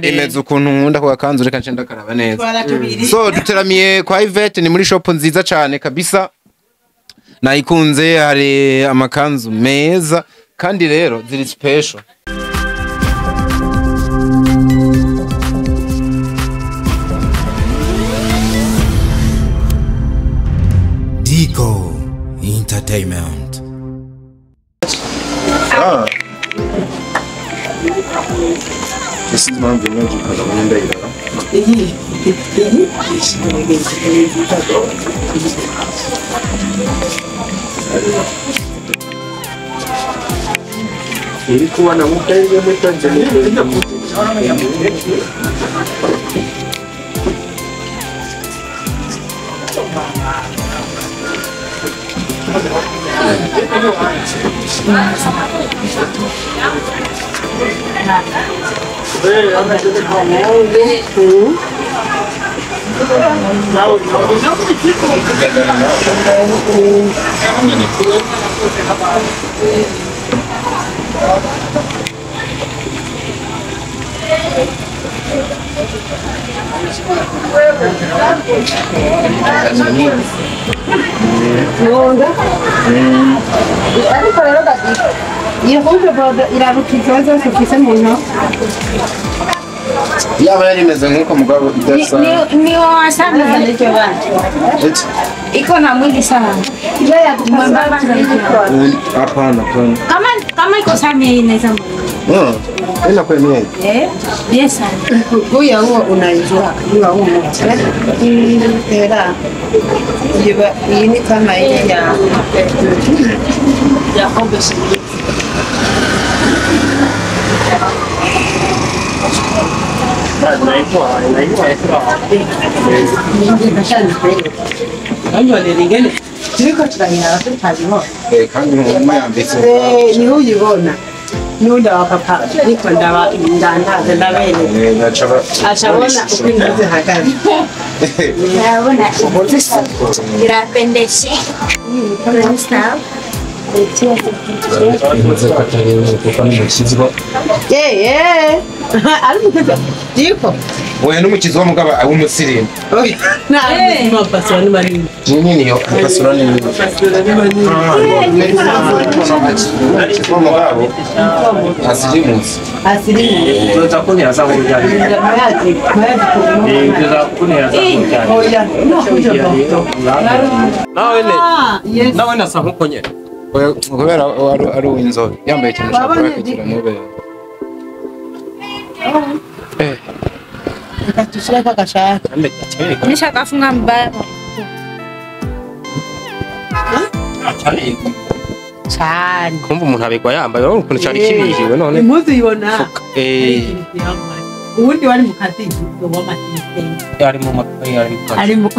imeze ukuntu nkunda ko gakanzu reka nce ndakaraba neza. So duteramiye kwa Yvette ni muri shop nziza cyane kabisa. Nayikunze hari amakanzu meza kandi rero ziri special. Dico Entertainment. This is my video because I'm in there. Ilikuwa na mpenzi Tanzania. Yaba yarimeze nkuko mugabo idasa ni wasanga ndio bana iko na mwili sana yeye atumwambia hapana kama iko sana inaweza ila kwa mimi yes huyo huo unaijua huo era yiba ini kama ile ya hobesi ni uyibona nuda wa papa niko ndawa ndandaza ndabene achabona ukimeze hagari naona irapendeshe kama style Diko. Oya n'umukizi wo mugaba awumusirimu. Na mapasura ni manini. Nini yo pasura ni nini? Wo mugabo. Asirimusi. Tuzakunira za urujya. Tuzakunira za urujya. Nawe nasa nkuko nyene. Kubera ari uw'inzobe yambaye ikintu cyakora kugira mube. Tushira kakashaka. Nisha kafunga mbaya. Achari. Cyane. Kumva umuntu abegwa yambaye ukuntu cyari kibihiwe none. Impuzu ibona. Ubundi wari mu kazi ngo matiste. Yari mu makayi ari mu.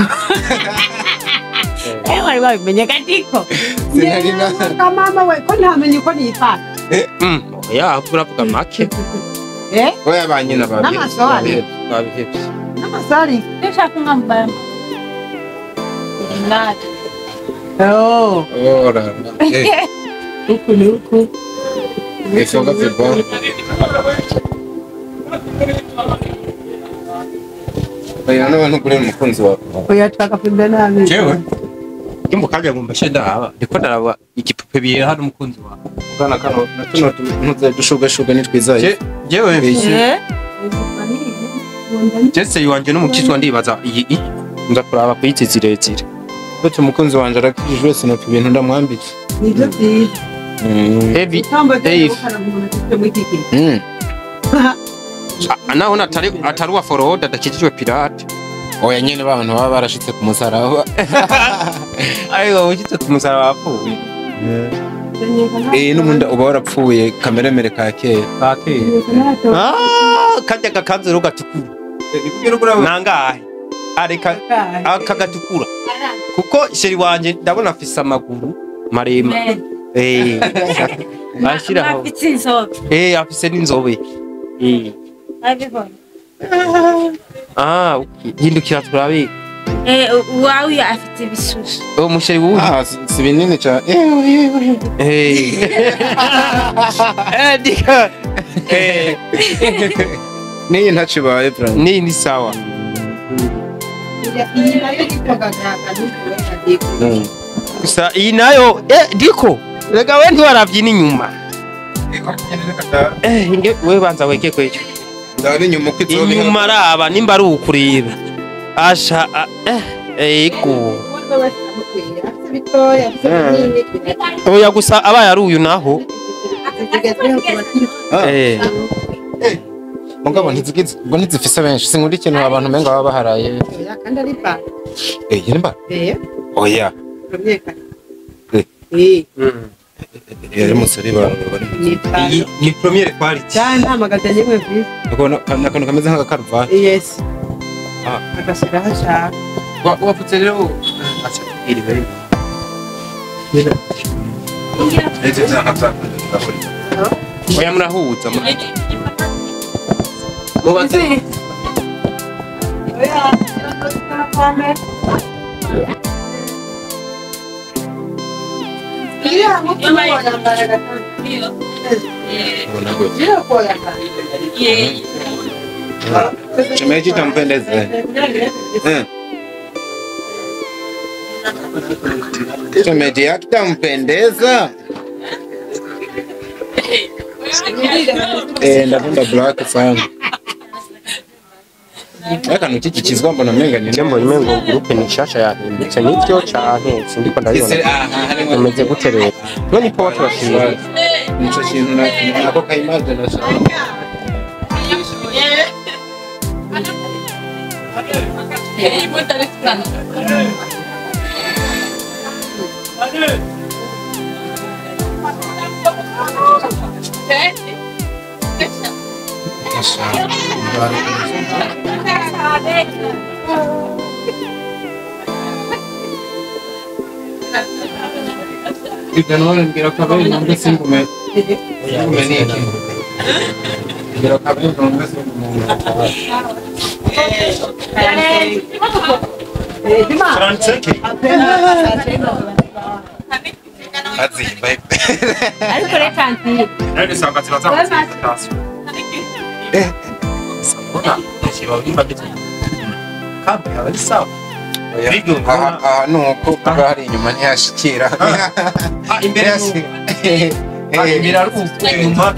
Wari wabimenye Diko. Sinarina. Mama we ko ntamenye ko nipfa. Ya kuravuga make. Oya banyina babi. N'amasori. Babihebye. N'amasori. Nisha kunga mbaya. Ngati. Oh. Ora. Huku. Esoga fibo. Oya n'abantu kuri umukunzi wawe. Oya twakafunda nabi. Jewe. Kimbo kaje ngumba sheda aba. Ndiko ndaraba igipupe biye hano umukunzi wawe. Ugana kano natuno ntuze dushugashuga nitwizaye. Jewe bishe. Jesse yanje n'umukizwa ndibaza iyi nza kuraba kuyitsi zirezire. Bose umukunzi wanje arakijwe sinopa ibintu ndamwambitse. Nibyo byiza. Heavy. Naho atari wa foroda adakijijwe pirate. Oya nyene abantu baba barashitse ku musaraba. Ayo wishitse ku musaraba apfuye. N'umunda uba warapfuye kameremere ka kera. Kajya gakanzu rugatukura. Nangahe? Areka akagatukura. Kuko sheri wanje ndabona afise amaguru marema. Bashiraho. Afise inzobe. Afise n'inzobe. Abibona. Hindukira turabe. Wawe afite ibisusu. Umusheri wuzi. Si binini cyane. Dika. Niyi ntacibaye bro. Niyi ni sawa. Gusa iyi nayo Diko. Rega we ntiwaravyina inyuma. Inge we banza wege kwejo. Ndabona inyuma uko izobi. Inyuma araba nimba ari ukureba. Asha ego. Oya gusa abaye ari uyu naho. Mugabo ntizigize ngo ntizifise benshi sinkuri ikintu abantu menga baba baharaye. Kandi ari ba. Yini ba? Oya. Yari musari ba. Ni premiere quality. Cyane amagaze nyimwe visi. Nakantu kameze nk'agakaruvati. Yes. Agasira hasha. Waputse rero acha iri bari. Ese cyangwa Oya murahuza. Mubaze. Oya. Iya, mo kuya para gatan. Ndio kuya para. Shemeji tampendeza. Shemeji yake tampendeza. Ndakunda black sana. Aka nukikizwa mbona menga ni Ndembo imengo groupe ni shasha yahindutse nivyo canke sindiko ndabibona. Umeze gute rero? None ipo watu bashimira. Nico kintu nako kaimaje na shaka. Ikanon ngira kabel nonge singume. Singume ni iki. Ngira kabel nonge singume. Azi bye. Ariko reka nti. Nari sanga tibaza. Sabona, shiba ulimba kitu. Kambi ari sawa. Video nuko bari inyuma ntiyashikira. Imbere imbere ari inyuma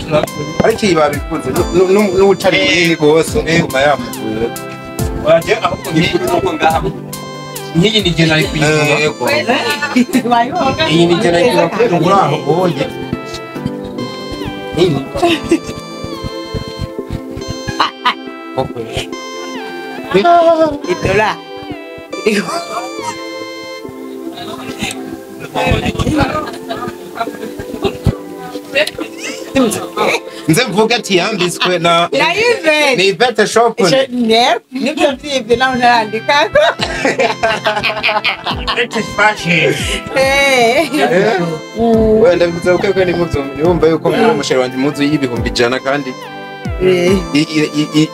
ariko iyi babikunze n'utari munini gose inyuma yamuguye. Waje aho kuko ngaha. Nyiyi ni je nari kuyivuga. Iyi ni je nari kuyivuga ngaho bonye. Nini? Itola. Nze mvuga ati yambiswe na Yves. ni Ivete shop. Nibyo byibye naho narandika. Wenda bivuze ko ni muzo yumva yuko muri umusheri wanje muzo y'ibihumbi 100 kandi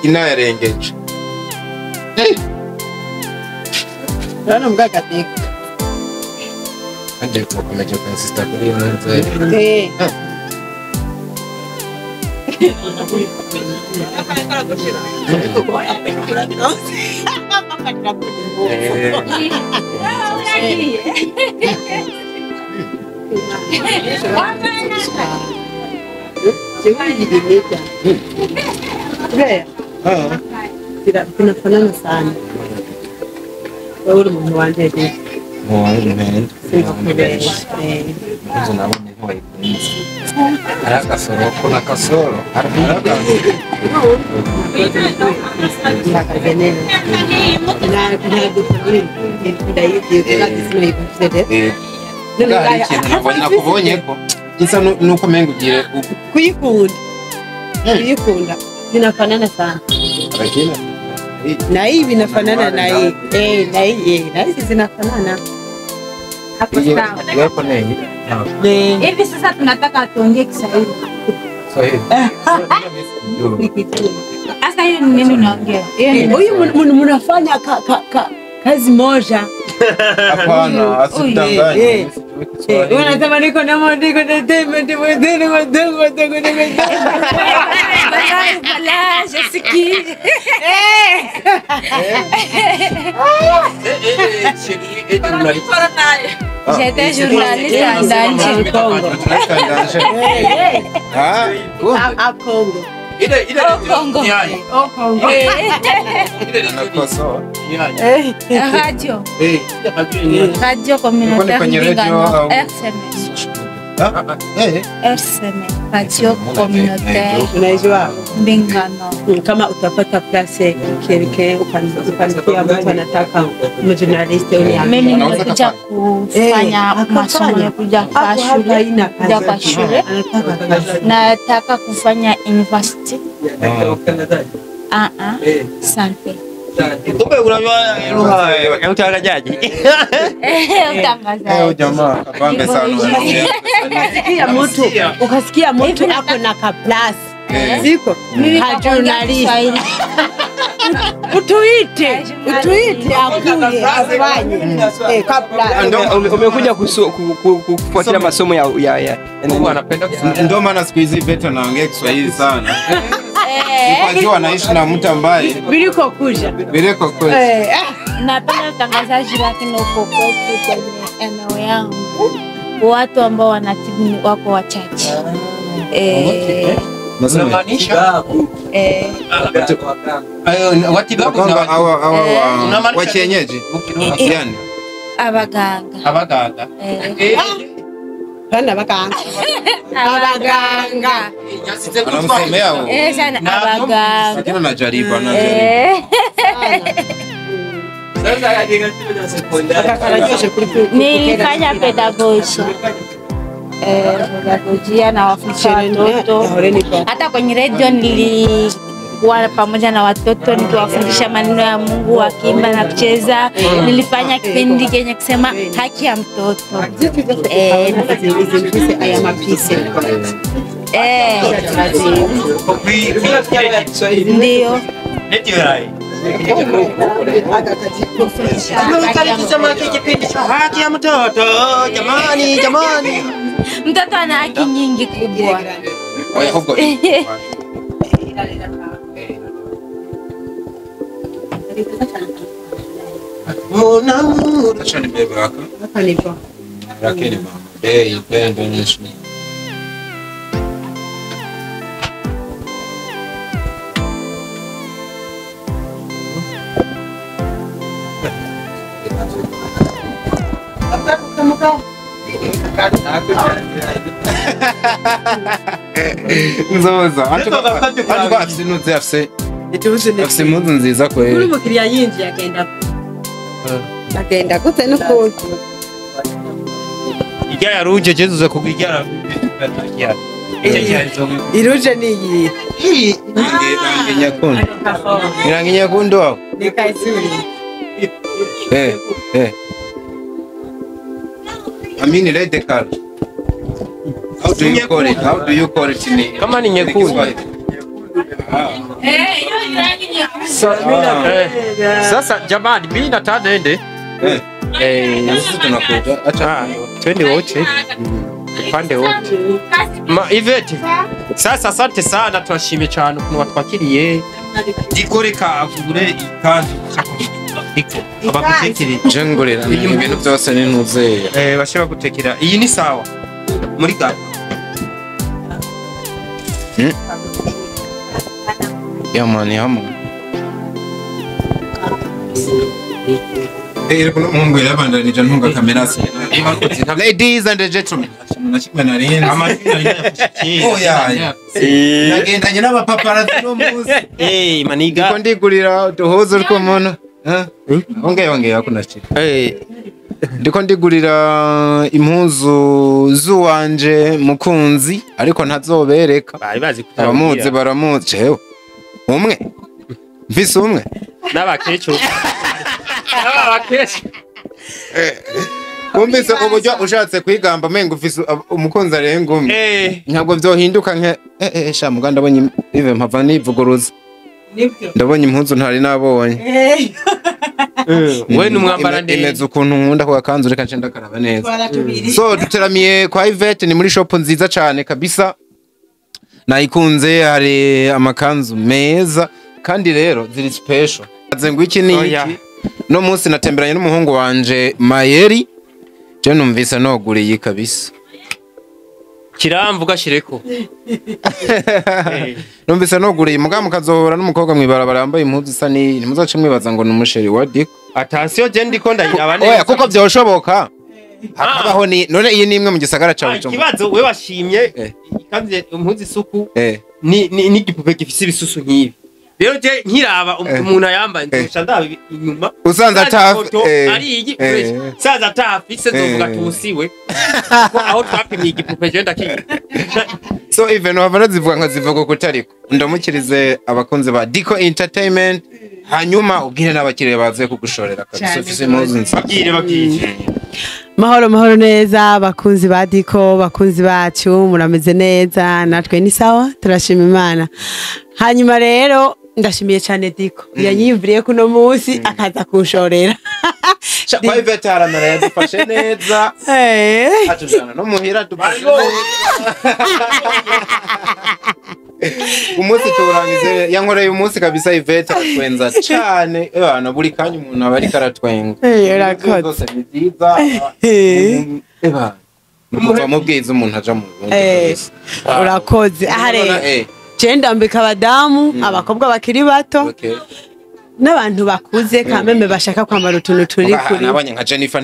inayarengeje. Rano mgaga tika. Ande tukomeje kwa sister kuri nze. Tunafanana sana. Wewe uri umuntu wanjye. Nzo nabonye ko bayikunze. Arakasoro ko nakasoro. Nakubonye ko gisa nuko mengo ugire kuyikunda zinafanana sana na hii vinafanana na hii na hii zinafanana hapo sawa. Yako nini? Hivi sasa tunataka tuongee Kiswahili. Sasa hiyo ni nini unaongea? Huyu mnafanya kazi moja. Hapana, asidanganye. Unasema niko na maandiko na entertainment mwenzenu madogo J'étais journaliste en Danche. à Congo. Congo. Congo. Radio. Radio communautaire Mbingano. RCMS. RCMS. Radio communautaire Unajua Mbingano. kama utapata place kirike ukanisikia mtu anataka mjournalist Mimi nimekuja kufanya masomo, nimekuja kwa shule. Nataka kufanya university. Asante. Kumbe unajua lugha ya utangazaji. Utangazaji. Jamaa kapambe sana. Ukasikia mtu ako na ka plus. Ziko journalist. Utuite akuje afanye kabla. Umekuja kufuatilia masomo ya Anapenda ndio maana siku hizi Beto anaongea Kiswahili sana. Unajua anaishi na mtu ambaye Biliko kuja. Napenda utangazaji lakini uko kwetu kwenye eneo yangu watu ambao wanatibu wako wachache. unamaanisha watibabu wa kienyeji yani abaganga Bana bakanga. abaganga anamsemea huo sana abaganga lakini anajaribu nilifanya pedagogia na wafundisha watoto. Hata kwenye radio nilikuwa pamoja na watoto nikiwafundisha maneno ya Mungu, wakiimba na kucheza. Nilifanya kipindi kenye kusema haki ya mtoto. Ndio. haki ya mtoto jamani Mtoto ana haki nyingi kubwa. acha nibebe hapa Hapa nipo. lakini mama pendo nyesho nzoza atuko afisinuze afise impuzu nziza kweli Kuri mukiriya yinjiye agenda gute n'ukuntu igya ruje jezuze kugigya iruje niyi rangi nyekundu au ni kaisuri I mean red color. How do you call it? How do you call it in kama ni nyekundu sasa jamani mimi nataka nende sisi tunakuja acha twende wote upande wote Ivete sasa asante sana twashimye cyane ukuntu watwakiriye dikoreka avure ikanzu abagutekere jengorera ibintu byose ninuze bashaka gutekera iyi ni sawa muri ga yamani kuno mumbwira abandanije ntunga kamera se ladies and gentlemen nagendanye n'abapaparazzi no muzi maniga ko ndigurira uduhuzu tw'umuntu ongeye hakuna shida ndiko ndigurira impuzu zuwanje mukunzi ariko ntazobereka bari bazi abamuzi baramuzi jewe umwe mfise umwe n'abakecu n'abakecu Kumbise uburyo ushatse kwigamba mengo ufise umukunzi arenga umwe ntabwo byohinduka nke sha muganda ndabonye ive mpava nivuguruza ndabonye impuzu ntari nabonye we numwambara neza imeze ukuntu nkunda ko gakanzu reka nce ndakaraba neza. So duteramiye kwa Yvette ni muri shop nziza cyane kabisa, nayikunze. Hari amakanzu meza kandi rero ziri special. Ngo iki ni iki no munsi natemberanye n'umuhungu wanje Mayeri, je numvise noguriye kabisa. kiramvuga shireko numvise noguriye mugabo mukazohora n'umukobwa mwibarabara yambaye impuzu isa ni muzace mwibaza ngo numusheri wa Diko. Attention je ndiko ndayiraba neza. Oya kuko byoshoboka hakabaho ni none iyi ni imwe mu gisagara cyawe cyo. Kibazo we washimye kandi impuzu isuku ni igipupe gifise ibisusu nk'ibi. Rero je nkiraba umuntu ayambaye ndusha ndaba inyuma usanza tafi ari igi saza tafi se zovuga tusiwe ko aho twapimye igipupe je ndakiye. So even wabana zivuga nka zivuga ko tariko ndamukirize abakunze ba Diko Entertainment, hanyuma ubwire n'abakiriye baze kugushorera kabisa ufise impuzu nziza. Bagire mahoro neza bakunzi ba Diko, bakunzi bacu murameze neza, natwe ni sawa turashima Imana. Hanyuma rero ndashimiye cyane Diko yanyivuriye kuno munsi akaza kunshorera. Kwa Yvette haramera yadufashe neza atujana no muhira dufashe umunsi turangize yankoreye umunsi kabisa. Yvette atwenza cyane abana buri kanya umuntu aba ari karatwenga urakoze nziza nukuva mu bwiza umuntu aja mu bundi. Urakoze aha rero je ndambika abadamu abakobwa bakiri bato n'abantu bakuze kameme bashaka kwambara utuntu turi kuri. Nabanye nka Jennifer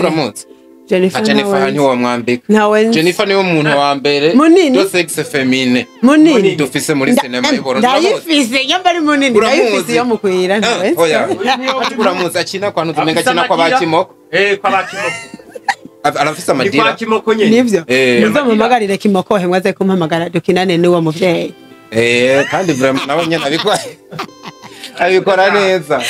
Ramutse. Jennifer niwo mwambika. Jennifer niwo muntu wa mbere do sex feminine munini dufise muri sinema y'Iboro. Ndayifise yambari munini ndayifise yo mukwira nawe. Oya Ramutse akina kwa ntumenga akina kwa bakimoko kwa bakimoko arafise amadira kwa kimoko nyene nivyo muzo mumagarire kimoko he mwaze kumpamagara dukinane n'uwo muvyeyi kandi vraiment nawe nyene abikora neza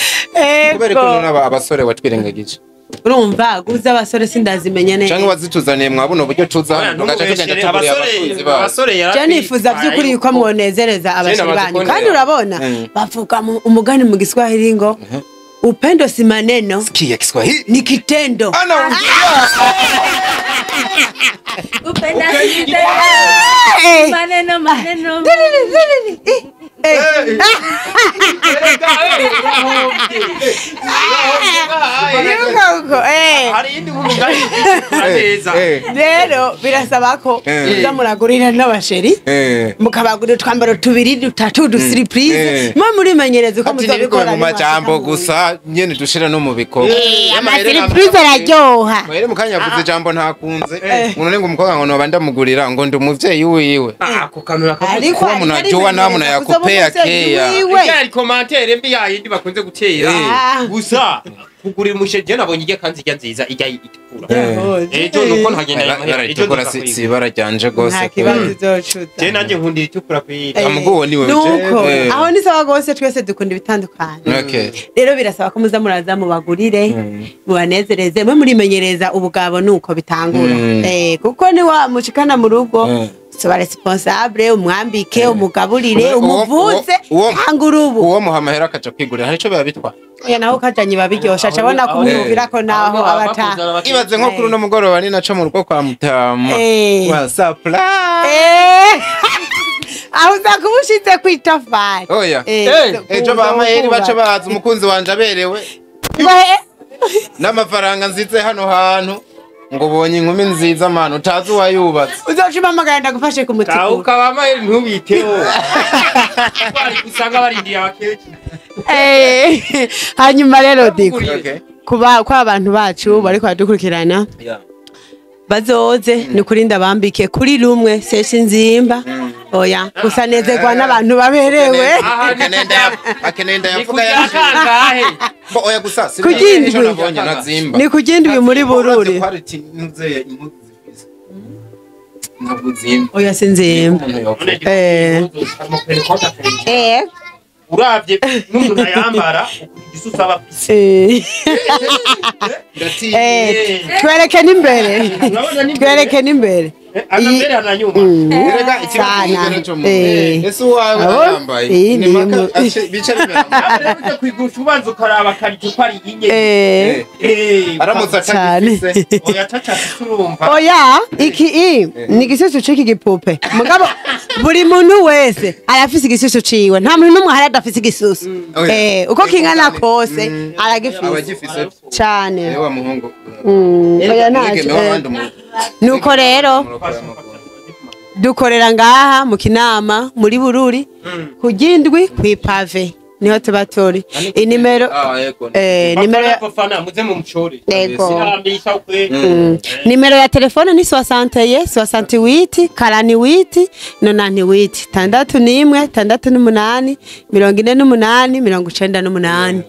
kubera ko none abasore watwirengagije. Urumva guza abasore sindazimenya neza cyangwa wazituzaniye mwabuno buryo tuza tugaca tugenda tuburiye abakunzi ba abasore je nifuza by'ukuri ko mwonezereza abashiri banyu kandi urabona bavuga umugani mu Giswahili ngo upendo si maneno, sikia Kiswahili ni kitendo. Upendo si maneno maneno. Rero birasaba ko muragurira n'abasheri mukabagurira twambaro tubiri dutatu dusiriprise mwe muri menyereza uko muzabikora mu majambo gusa nyene dushira no mu biko. Amasiriprise araryoha. Mwere mukanya yavuze ijambo ntakunze none ngo umukobwa ngo noba ndamugurira ngo ndi umuvyeyi wiwe ako kanura ko umuntu ajowa namuna yakupea keya. Ikari commentaire mbi yindi bakunze gutera gusa kugurira umusheje nabonye ijya kanzi ijya nziza ijya itukura ejo nuko ntagenda ejo si barajyanje gose je nanje nkundira itukura kwita amugo niwe aho ni sawa gose twese dukunda bitandukanye. Rero birasaba ko muza muraza mu bagurire mubanezereze mwe muri menyereza ubugabo nuko bitangura kuko ni wa mushikana mu rugo soba responsable umwambike umugaburire umuvuze hangurubu uwo muhamahera akaca kwigurira hari ico biba bitwa. Oya naho kajanye babiryosha cabona kumuvira ko naho abata ibaze nko kuri no mugoroba ni naco mu rugo kwa Mutama wa surprise aho zakubushitse kwitafari. Oya ejo bamaheri baca baza umukunzi wanje aberewe n'amafaranga nzize hano hantu ngo bonye inkumi nziza mano utazi wayubatse uzoshima amagara ndagufashe ku mutima ukabama ntubiteho bari gusanga barindiye abakeje. Hanyuma rero Diko kuba kwa abantu bacu bari kwadukurikirana bazoze ni kurinda bambike kuri rumwe seshi nzimba. Oya gusa nezerwa n'abantu baberewe akenenda yavuga yakangahe oya gusa kugindwi ni kugindwi muri Bururi ntabwo zimba oya sinzimba uravye n'umuntu ayambara isusa bafise twereke n'imbere Anambere ananyuma. Erega ikibazo cyo mu. Ese wawe yambaye. Ni maka bicara imbere. Kwigusha ubanza ukaraba kariki ko ari inye. Aramutse atagifise. Oya tacha turumva. Oya iki ni igisusu c'iki gipupe. Mugabo buri muntu wese arafise igisusu ciwe. Nta muntu numwe hari adafise igisusu. Uko kingana kose aragifise. Cyane. Ewa muhungu. Oya naje. Nuko rero dukorera ngaha mu Kinama muri Bururi kugindwi kwipave niho tubatori inimero nimero bafana muze mu mchore nimero ya telefone ni 61 68 48 98 tandatu nimwe tandatu n'umunani 48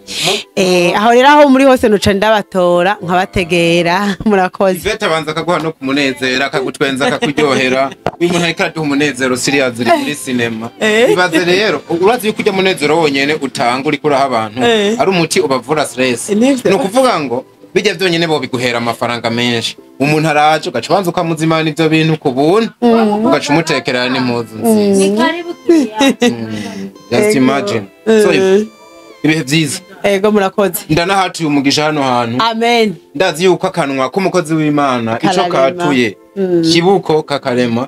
98 aho rero aho muri hose nuca ndabatora nkabategera murakoze Ivete abanza kaguha no kumunezera akagutwenza akakuryohera umuntu ariko aduha umunezero serious muri cinema ibaze rero urazi yuko ujya munezero wonyene utanga uri kuraha abantu ari umuti ubavura stress no kuvuga ngo bijya byonyene bo biguhera amafaranga menshi umuntu araje ugacanza ukamuzimana ivyo bintu ku buntu ugaca umutekerera n'impuzu nziza just imagine so ibihe byiza ego murakoze ndanahatuye umugisha hano hantu amen ndazi yuko akanwa k'umukozi w'Imana ico katuye kibuko kakarema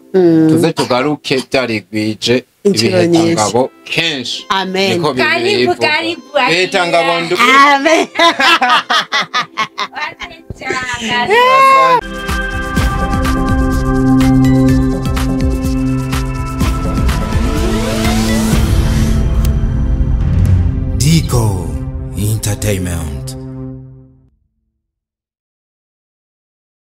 tuze tugaruke byarigwije ibihangabo kenshi amen karibu behangabo amen Dico Entertainment.